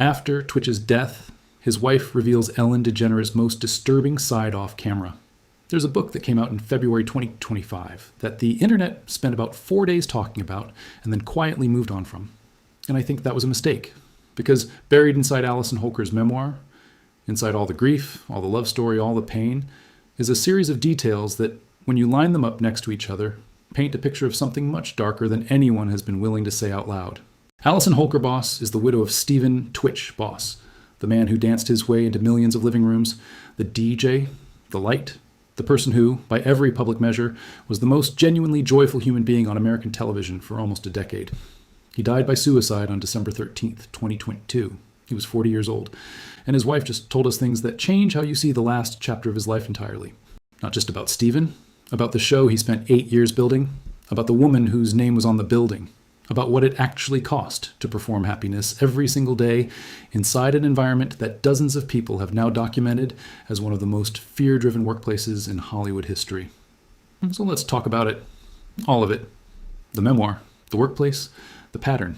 After Twitch's death, his wife reveals Ellen DeGeneres' most disturbing side off camera. There's a book that came out in February 2025 that the internet spent about 4 days talking about and then quietly moved on from. And I think that was a mistake, because buried inside Alison Holker's memoir, inside all the grief, all the love story, all the pain, is a series of details that, when you line them up next to each other, paint a picture of something much darker than anyone has been willing to say out loud. Alison Holker Boss is the widow of Stephen "Twitch" Boss, the man who danced his way into millions of living rooms, the DJ, the light, the person who, by every public measure, was the most genuinely joyful human being on American television for almost a decade. He died by suicide on December 13th, 2022. He was 40 years old, and his wife just told us things that change how you see the last chapter of his life entirely. Not just about Stephen, about the show he spent 8 years building, about the woman whose name was on the building, about what it actually cost to perform happiness every single day inside an environment that dozens of people have now documented as one of the most fear-driven workplaces in Hollywood history. So let's talk about it. All of it. The memoir, the workplace, the pattern,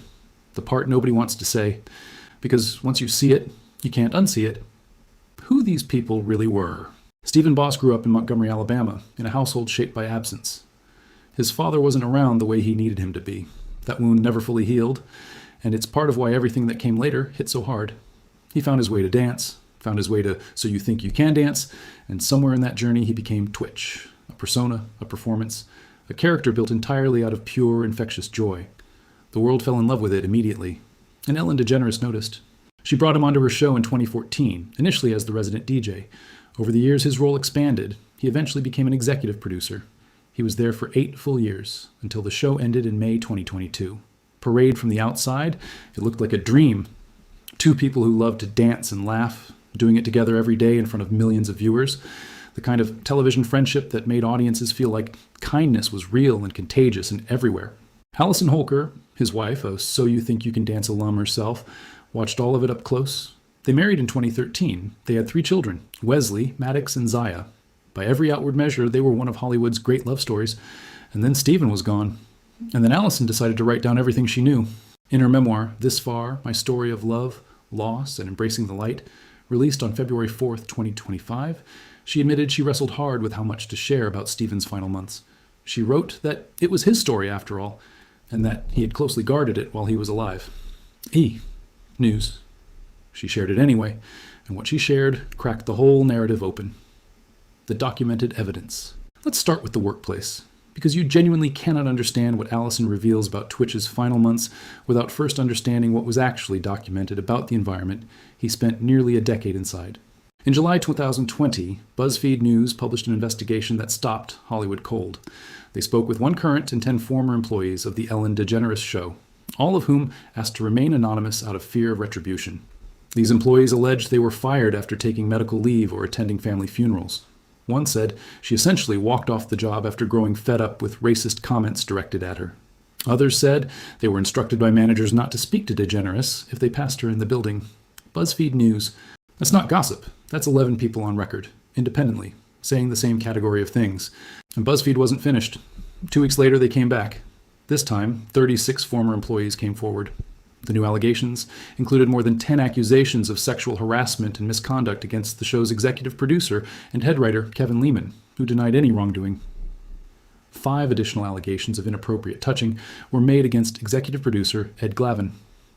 the part nobody wants to say, because once you see it, you can't unsee it. Who these people really were. Stephen Boss grew up in Montgomery, Alabama, in a household shaped by absence. His father wasn't around the way he needed him to be. That wound never fully healed, and it's part of why everything that came later hit so hard. He found his way to dance, found his way to So You Think You Can Dance, and somewhere in that journey he became Twitch, a persona, a performance, a character built entirely out of pure, infectious joy. The world fell in love with it immediately, and Ellen DeGeneres noticed. She brought him onto her show in 2014, initially as the resident DJ. Over the years, his role expanded. He eventually became an executive producer. He was there for 8 full years, until the show ended in May 2022. Parade from the outside, it looked like a dream. 2 people who loved to dance and laugh, doing it together every day in front of millions of viewers. The kind of television friendship that made audiences feel like kindness was real and contagious and everywhere. Alison Holker, his wife, a So You Think You Can Dance alum herself, watched all of it up close. They married in 2013. They had 3 children, Wesley, Maddox, and Zaya. By every outward measure, they were one of Hollywood's great love stories. And then Stephen was gone. And then Alison decided to write down everything she knew. In her memoir, This Far, My Story of Love, Loss, and Embracing the Light, released on February 4th, 2025, she admitted she wrestled hard with how much to share about Stephen's final months. She wrote that it was his story after all, and that he had closely guarded it while he was alive. News. She shared it anyway, and what she shared cracked the whole narrative open. The documented evidence. Let's start with the workplace, because you genuinely cannot understand what Alison reveals about Twitch's final months without first understanding what was actually documented about the environment he spent nearly a decade inside. In July 2020, BuzzFeed News published an investigation that stopped Hollywood cold. They spoke with 1 current and 10 former employees of the Ellen DeGeneres show, all of whom asked to remain anonymous out of fear of retribution. These employees alleged they were fired after taking medical leave or attending family funerals. One said she essentially walked off the job after growing fed up with racist comments directed at her. Others said they were instructed by managers not to speak to DeGeneres if they passed her in the building. BuzzFeed News. That's not gossip. That's 11 people on record, independently, saying the same category of things. And BuzzFeed wasn't finished. 2 weeks later, they came back. This time, 36 former employees came forward. The new allegations included more than 10 accusations of sexual harassment and misconduct against the show's executive producer and head writer, Kevin Lehman, who denied any wrongdoing. 5 additional allegations of inappropriate touching were made against executive producer Ed Glavin.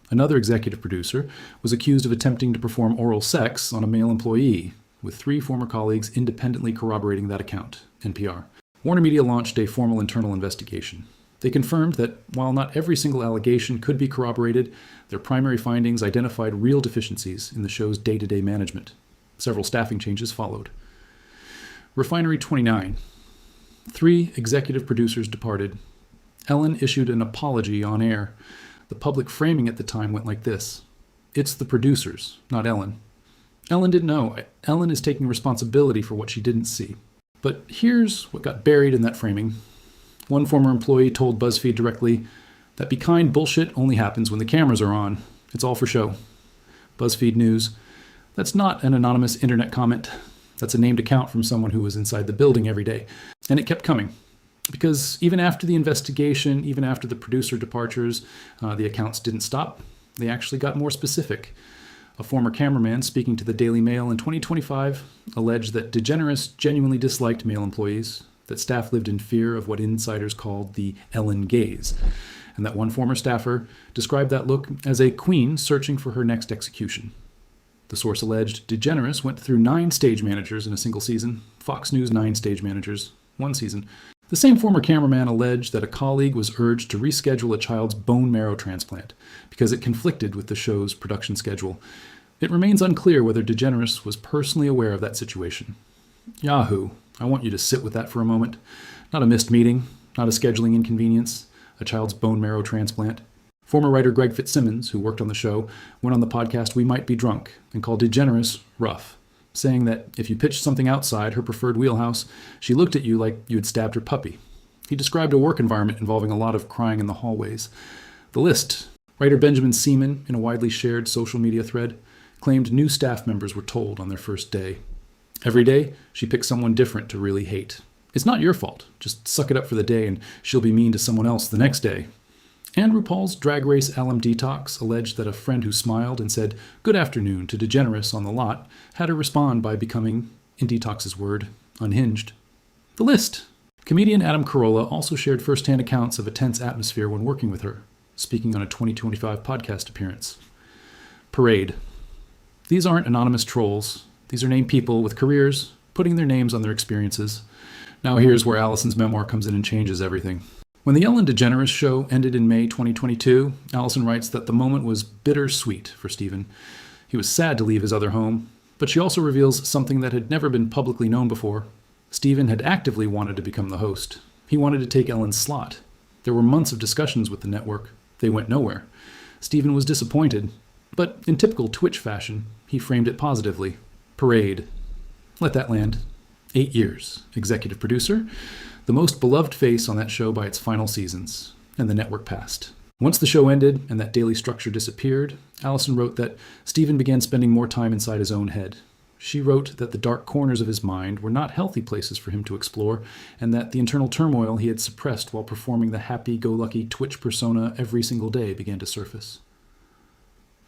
Another executive producer was accused of attempting to perform oral sex on a male employee, with 3 former colleagues independently corroborating that account, NPR. Warner Media launched a formal internal investigation. They confirmed that while not every single allegation could be corroborated, their primary findings identified real deficiencies in the show's day-to-day management. Several staffing changes followed. Refinery 29. 3 executive producers departed. Ellen issued an apology on air. The public framing at the time went like this: "It's the producers, not Ellen." Ellen didn't know. Ellen is taking responsibility for what she didn't see. But here's what got buried in that framing. One former employee told BuzzFeed directly, "That be kind bullshit only happens when the cameras are on. It's all for show." BuzzFeed News. That's not an anonymous internet comment. That's a named account from someone who was inside the building every day. And it kept coming. Because even after the investigation, even after the producer departures, the accounts didn't stop. They actually got more specific. A former cameraman speaking to the Daily Mail in 2025 alleged that DeGeneres genuinely disliked male employees, that staff lived in fear of what insiders called the Ellen gaze, and that one former staffer described that look as a queen searching for her next execution. The source alleged DeGeneres went through 9 stage managers in a single season, Fox News 9 stage managers, one season. The same former cameraman alleged that a colleague was urged to reschedule a child's bone marrow transplant because it conflicted with the show's production schedule. It remains unclear whether DeGeneres was personally aware of that situation. Yahoo! I want you to sit with that for a moment. Not a missed meeting, not a scheduling inconvenience, a child's bone marrow transplant. Former writer Greg Fitzsimmons, who worked on the show, went on the podcast We Might Be Drunk and called DeGeneres rough, saying that if you pitched something outside her preferred wheelhouse, she looked at you like you had stabbed her puppy. He described a work environment involving a lot of crying in the hallways. The list. Writer Benjamin Seaman, in a widely shared social media thread, claimed new staff members were told on their first day. Every day, she picked someone different to really hate. It's not your fault. Just suck it up for the day and she'll be mean to someone else the next day. And RuPaul's Drag Race alum Detox alleged that a friend who smiled and said good afternoon to DeGeneres on the lot had her respond by becoming, in Detox's word, unhinged. The list. Comedian Adam Carolla also shared first-hand accounts of a tense atmosphere when working with her, speaking on a 2025 podcast appearance. Parade. These aren't anonymous trolls. These are named people with careers, putting their names on their experiences. Now here's where Alison's memoir comes in and changes everything. When the Ellen DeGeneres show ended in May 2022, Alison writes that the moment was bittersweet for Stephen. He was sad to leave his other home, but she also reveals something that had never been publicly known before. Stephen had actively wanted to become the host. He wanted to take Ellen's slot. There were months of discussions with the network. They went nowhere. Stephen was disappointed, but in typical Twitch fashion, he framed it positively. Parade. Let that land. 8 years. Executive producer. The most beloved face on that show by its final seasons. And the network passed. Once the show ended and that daily structure disappeared, Alison wrote that Stephen began spending more time inside his own head. She wrote that the dark corners of his mind were not healthy places for him to explore, and that the internal turmoil he had suppressed while performing the happy-go-lucky Twitch persona every single day began to surface.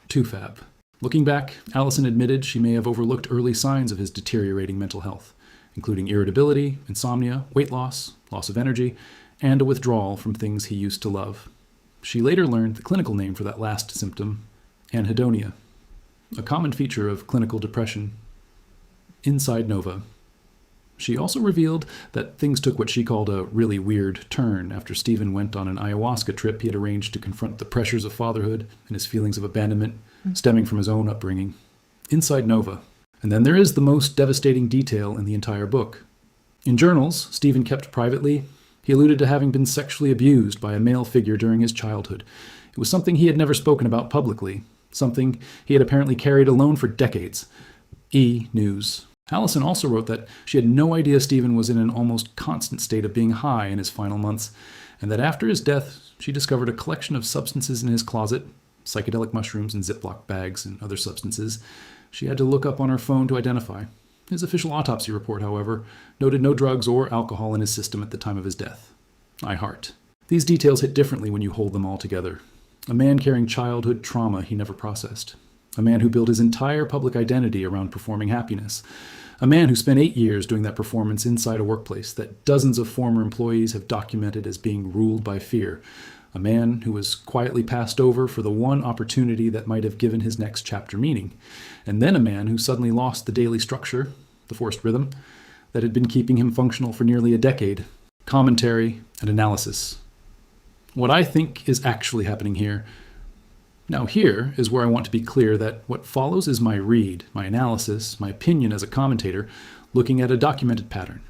Too-fab. Looking back, Alison admitted she may have overlooked early signs of his deteriorating mental health, including irritability, insomnia, weight loss of energy, and a withdrawal from things he used to love. She later learned the clinical name for that last symptom, anhedonia, a common feature of clinical depression. Inside Nova. She also revealed that things took what she called a really weird turn after Stephen went on an ayahuasca trip he had arranged to confront the pressures of fatherhood and his feelings of abandonment stemming from his own upbringing. Inside Nova. And then there is the most devastating detail in the entire book. In journals Stephen kept privately, he alluded to having been sexually abused by a male figure during his childhood. It was something he had never spoken about publicly, something he had apparently carried alone for decades. News. Alison also wrote that she had no idea Stephen was in an almost constant state of being high in his final months, and that after his death, she discovered a collection of substances in his closet, psychedelic mushrooms in Ziploc bags and other substances she had to look up on her phone to identify. His official autopsy report, however, noted no drugs or alcohol in his system at the time of his death. I heart. These details hit differently when you hold them all together. A man carrying childhood trauma he never processed. A man who built his entire public identity around performing happiness. A man who spent 8 years doing that performance inside a workplace that dozens of former employees have documented as being ruled by fear. A man who was quietly passed over for the one opportunity that might have given his next chapter meaning. And then a man who suddenly lost the daily structure, the forced rhythm, that had been keeping him functional for nearly a decade. Commentary and analysis. What I think is actually happening here. Now here is where I want to be clear that what follows is my read, my analysis, my opinion as a commentator, looking at a documented pattern.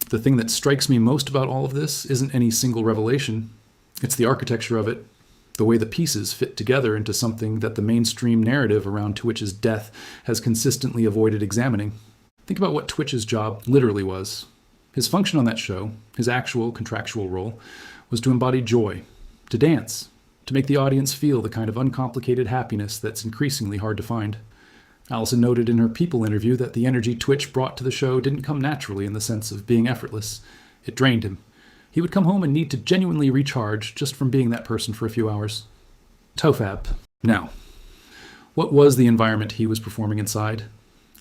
The thing that strikes me most about all of this isn't any single revelation. It's the architecture of it, the way the pieces fit together into something that the mainstream narrative around tWitch's death has consistently avoided examining. Think about what tWitch's job literally was. His function on that show, his actual contractual role, was to embody joy, to dance, to make the audience feel the kind of uncomplicated happiness that's increasingly hard to find. Alison noted in her People interview that the energy Twitch brought to the show didn't come naturally in the sense of being effortless. It drained him. He would come home and need to genuinely recharge just from being that person for a few hours. Tofab. Now, What was the environment he was performing inside?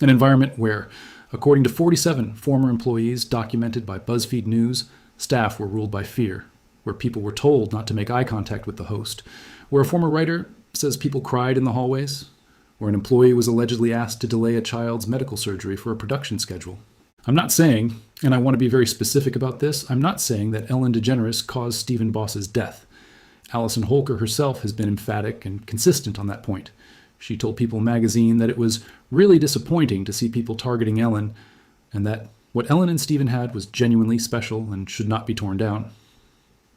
An environment where, according to 47 former employees documented by BuzzFeed News, staff were ruled by fear, where people were told not to make eye contact with the host, where a former writer says people cried in the hallways, where an employee was allegedly asked to delay a child's medical surgery for a production schedule. I'm not saying, and I want to be very specific about this, I'm not saying that Ellen DeGeneres caused Stephen Boss's death. Alison Holker herself has been emphatic and consistent on that point. She told People magazine that it was really disappointing to see people targeting Ellen, and that what Ellen and Stephen had was genuinely special and should not be torn down.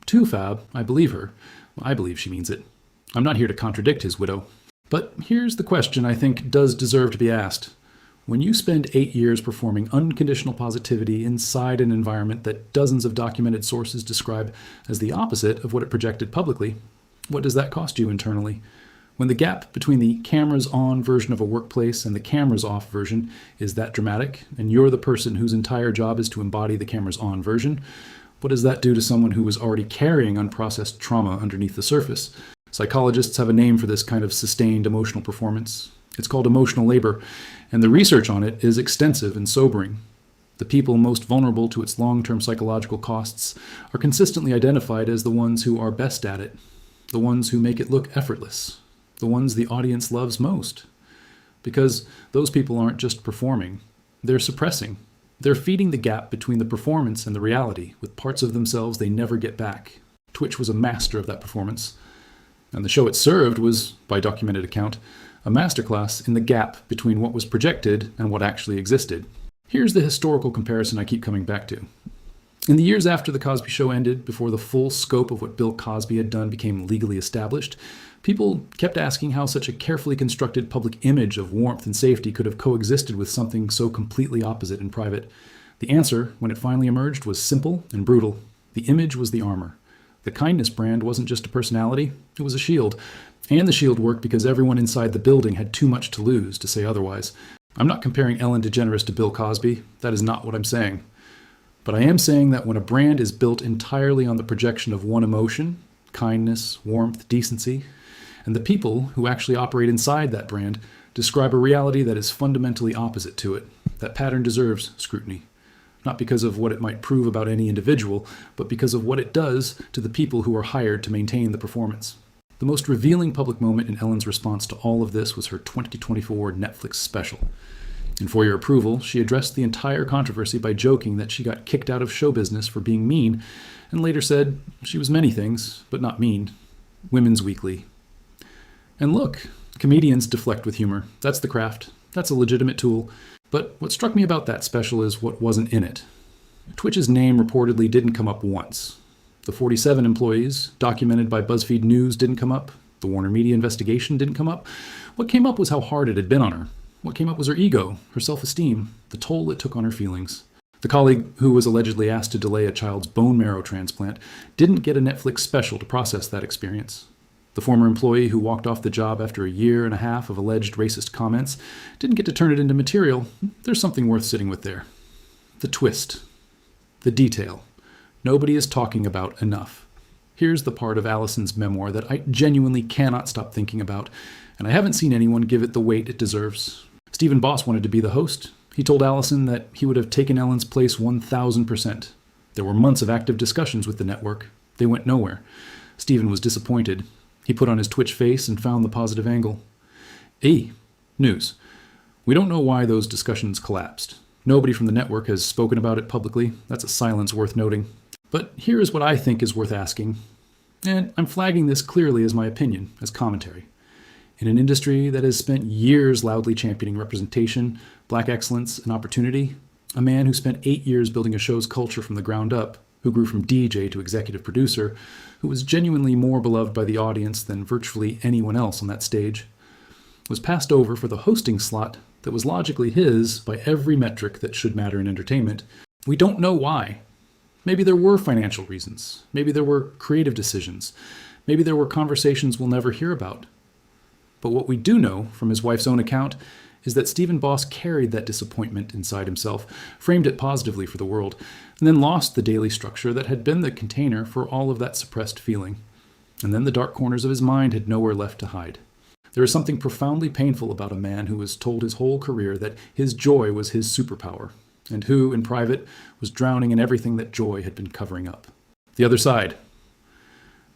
To Fab, I believe her. I believe she means it. I'm not here to contradict his widow. But here's the question I think does deserve to be asked. When you spend 8 years performing unconditional positivity inside an environment that dozens of documented sources describe as the opposite of what it projected publicly, what does that cost you internally? When the gap between the cameras on version of a workplace and the cameras off version is that dramatic, and you're the person whose entire job is to embody the cameras on version, what does that do to someone who was already carrying unprocessed trauma underneath the surface? Psychologists have a name for this kind of sustained emotional performance. It's called emotional labor, and the research on it is extensive and sobering. The people most vulnerable to its long-term psychological costs are consistently identified as the ones who are best at it, the ones who make it look effortless, the ones the audience loves most. Because those people aren't just performing, they're suppressing. They're feeding the gap between the performance and the reality with parts of themselves they never get back. Twitch was a master of that performance. And the show it served was, by documented account, a masterclass in the gap between what was projected and what actually existed. Here's the historical comparison I keep coming back to. In the years after The Cosby Show ended, before the full scope of what Bill Cosby had done became legally established, people kept asking how such a carefully constructed public image of warmth and safety could have coexisted with something so completely opposite in private. The answer, when it finally emerged, was simple and brutal. The image was the armor. The kindness brand wasn't just a personality, it was a shield. And the shield worked because everyone inside the building had too much to lose to say otherwise. I'm not comparing Ellen DeGeneres to Bill Cosby. That is not what I'm saying. But I am saying that when a brand is built entirely on the projection of one emotion, kindness, warmth, decency, and the people who actually operate inside that brand describe a reality that is fundamentally opposite to it, that pattern deserves scrutiny. Not because of what it might prove about any individual, but because of what it does to the people who are hired to maintain the performance. The most revealing public moment in Ellen's response to all of this was her 2024 Netflix special. And for your approval, she addressed the entire controversy by joking that she got kicked out of show business for being mean, and later said she was many things, but not mean. Women's Weekly. And look, comedians deflect with humor. That's the craft. That's a legitimate tool. But what struck me about that special is what wasn't in it. Twitch's name reportedly didn't come up once. The 47 employees, documented by BuzzFeed News, didn't come up. The Warner Media investigation didn't come up. What came up was how hard it had been on her. What came up was her ego, her self-esteem, the toll it took on her feelings. The colleague who was allegedly asked to delay a child's bone marrow transplant didn't get a Netflix special to process that experience. The former employee who walked off the job after a year and a half of alleged racist comments didn't get to turn it into material. There's something worth sitting with there. The twist. The detail. Nobody is talking about enough. Here's the part of Alison's memoir that I genuinely cannot stop thinking about, and I haven't seen anyone give it the weight it deserves. Stephen Boss wanted to be the host. He told Alison that he would have taken Ellen's place 1,000%. There were months of active discussions with the network. They went nowhere. Stephen was disappointed. He put on his Twitch face and found the positive angle. News. We don't know why those discussions collapsed. Nobody from the network has spoken about it publicly. That's a silence worth noting. But here is what I think is worth asking. And I'm flagging this clearly as my opinion, as commentary. In an industry that has spent years loudly championing representation, black excellence, and opportunity, a man who spent 8 years building a show's culture from the ground up, who grew from DJ to executive producer, who was genuinely more beloved by the audience than virtually anyone else on that stage, was passed over for the hosting slot that was logically his by every metric that should matter in entertainment. We don't know why. Maybe there were financial reasons. Maybe there were creative decisions. Maybe there were conversations we'll never hear about. But what we do know from his wife's own account is that Stephen Boss carried that disappointment inside himself, framed it positively for the world, and then lost the daily structure that had been the container for all of that suppressed feeling. And then the dark corners of his mind had nowhere left to hide. There is something profoundly painful about a man who was told his whole career that his joy was his superpower, and who, in private, was drowning in everything that joy had been covering up. The other side.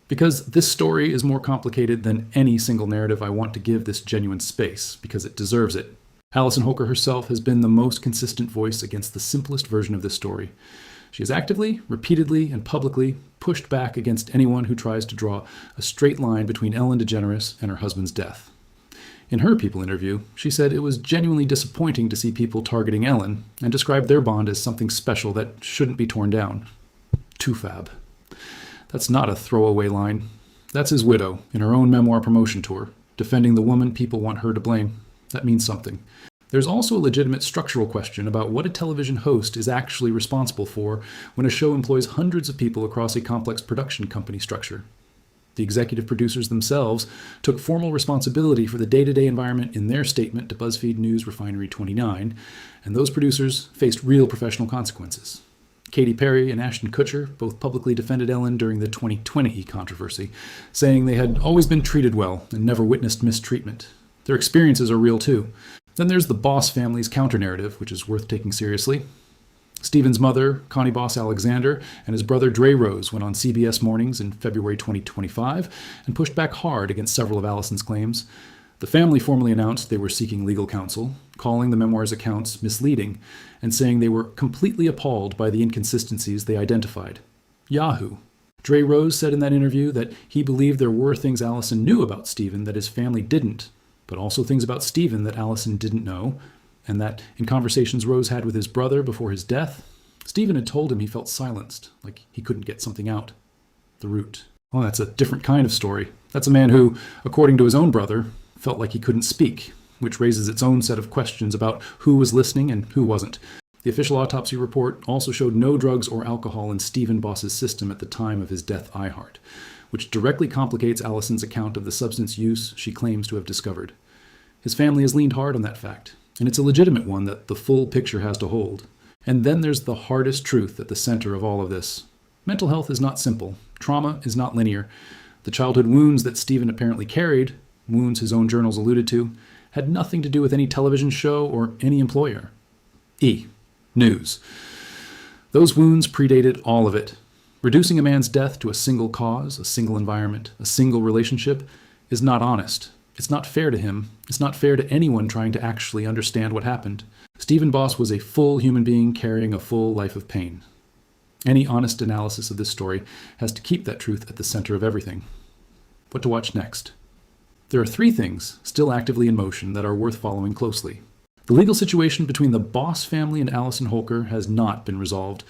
Because this story is more complicated than any single narrative, I want to give this genuine space, because it deserves it. Alison Holker herself has been the most consistent voice against the simplest version of this story. She has actively, repeatedly, and publicly pushed back against anyone who tries to draw a straight line between Ellen DeGeneres and her husband's death. In her People interview, she said it was genuinely disappointing to see people targeting Ellen and described their bond as something special that shouldn't be torn down. Too fab. That's not a throwaway line. That's his widow in her own memoir promotion tour, defending the woman people want her to blame. That means something. There's also a legitimate structural question about what a television host is actually responsible for when a show employs hundreds of people across a complex production company structure. The executive producers themselves took formal responsibility for the day-to-day environment in their statement to BuzzFeed News Refinery 29, and those producers faced real professional consequences. Katy Perry and Ashton Kutcher both publicly defended Ellen during the 2020 controversy, saying they had always been treated well and never witnessed mistreatment. Their experiences are real too. Then there's the Boss family's counter-narrative, which is worth taking seriously. Stephen's mother, Connie Boss Alexander, and his brother Dre Rose went on CBS Mornings in February 2025 and pushed back hard against several of Alison's claims. The family formally announced they were seeking legal counsel, calling the memoir's accounts misleading, and saying they were completely appalled by the inconsistencies they identified. Yahoo! Dre Rose said in that interview that he believed there were things Alison knew about Stephen that his family didn't, but also things about Stephen that Alison didn't know, and that in conversations Rose had with his brother before his death, Stephen had told him he felt silenced, like he couldn't get something out. The root. Well, that's a different kind of story. That's a man who, according to his own brother, felt like he couldn't speak, which raises its own set of questions about who was listening and who wasn't. The official autopsy report also showed no drugs or alcohol in Stephen Boss's system at the time of his death heart, which directly complicates Alison's account of the substance use she claims to have discovered. His family has leaned hard on that fact, and it's a legitimate one that the full picture has to hold. And then there's the hardest truth at the center of all of this. Mental health is not simple. Trauma is not linear. The childhood wounds that Stephen apparently carried, wounds his own journals alluded to, had nothing to do with any television show or any employer. News. Those wounds predated all of it. Reducing a man's death to a single cause, a single environment, a single relationship is not honest. It's not fair to him. It's not fair to anyone trying to actually understand what happened. Stephen Boss was a full human being carrying a full life of pain. Any honest analysis of this story has to keep that truth at the center of everything. What to watch next? There are 3 things still actively in motion that are worth following closely. The legal situation between the Boss family and Alison Holker has not been resolved.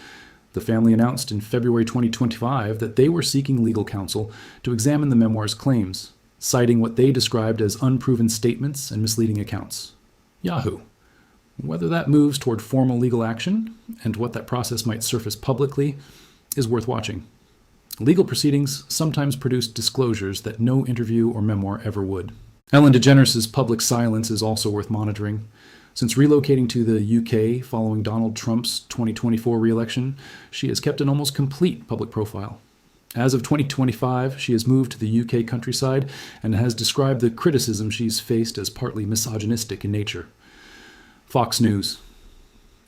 The family announced in February 2025 that they were seeking legal counsel to examine the memoir's claims, citing what they described as unproven statements and misleading accounts. Yahoo! Whether that moves toward formal legal action, and what that process might surface publicly, is worth watching. Legal proceedings sometimes produce disclosures that no interview or memoir ever would. Ellen DeGeneres' public silence is also worth monitoring. Since relocating to the UK following Donald Trump's 2024 re-election, she has kept an almost complete public profile. As of 2025, she has moved to the UK countryside and has described the criticism she's faced as partly misogynistic in nature. Fox News.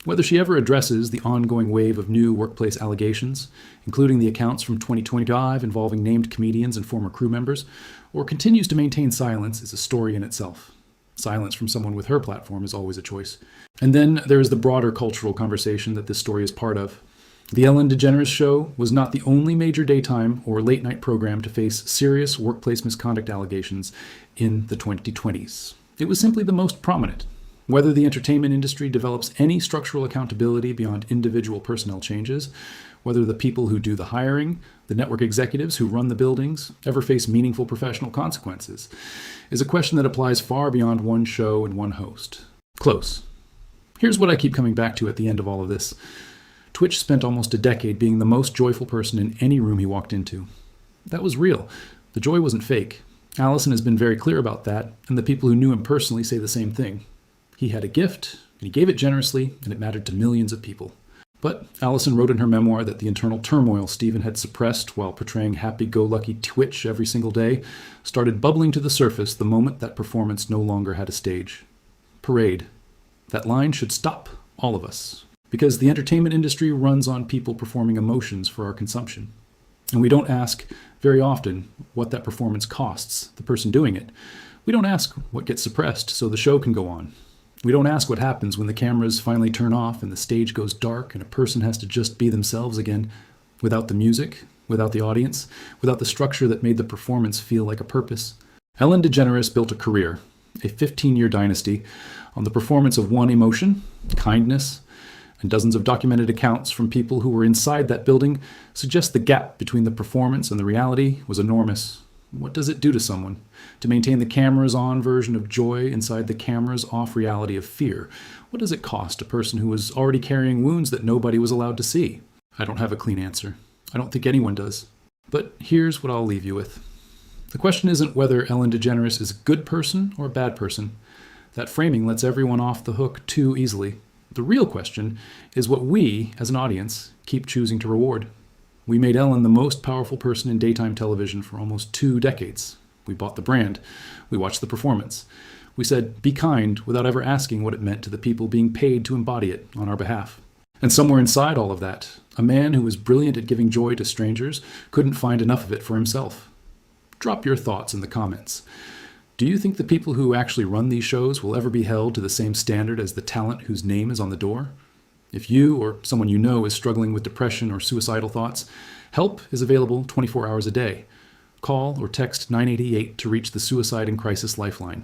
Whether she ever addresses the ongoing wave of new workplace allegations, including the accounts from 2025 involving named comedians and former crew members, or continues to maintain silence is a story in itself. Silence from someone with her platform is always a choice. And then there is the broader cultural conversation that this story is part of. The Ellen DeGeneres Show was not the only major daytime or late-night program to face serious workplace misconduct allegations in the 2020s. It was simply the most prominent. Whether the entertainment industry develops any structural accountability beyond individual personnel changes, whether the people who do the hiring, the network executives who run the buildings, ever face meaningful professional consequences, is a question that applies far beyond one show and one host. Close. Here's what I keep coming back to at the end of all of this. Twitch spent almost a decade being the most joyful person in any room he walked into. That was real. The joy wasn't fake. Alison has been very clear about that, and the people who knew him personally say the same thing. He had a gift, and he gave it generously, and it mattered to millions of people. But Alison wrote in her memoir that the internal turmoil Stephen had suppressed while portraying happy-go-lucky Twitch every single day started bubbling to the surface the moment that performance no longer had a stage. Parade. That line should stop all of us, because the entertainment industry runs on people performing emotions for our consumption. And we don't ask very often what that performance costs the person doing it. We don't ask what gets suppressed so the show can go on. We don't ask what happens when the cameras finally turn off and the stage goes dark and a person has to just be themselves again, without the music, without the audience, without the structure that made the performance feel like a purpose. Ellen DeGeneres built a career, a 15-year dynasty, on the performance of one emotion, kindness, and dozens of documented accounts from people who were inside that building suggest the gap between the performance and the reality was enormous. What does it do to someone to maintain the cameras on version of joy inside the cameras off reality of fear? What does it cost a person who was already carrying wounds that nobody was allowed to see? I don't have a clean answer. I don't think anyone does. But here's what I'll leave you with. The question isn't whether Ellen DeGeneres is a good person or a bad person. That framing lets everyone off the hook too easily. The real question is what we, as an audience, keep choosing to reward. We made Ellen the most powerful person in daytime television for almost 2 decades. We bought the brand. We watched the performance. We said, be kind, without ever asking what it meant to the people being paid to embody it on our behalf. And somewhere inside all of that, a man who was brilliant at giving joy to strangers couldn't find enough of it for himself. Drop your thoughts in the comments. Do you think the people who actually run these shows will ever be held to the same standard as the talent whose name is on the door? If you or someone you know is struggling with depression or suicidal thoughts, help is available 24 hours a day. Call or text 988 to reach the Suicide and Crisis Lifeline.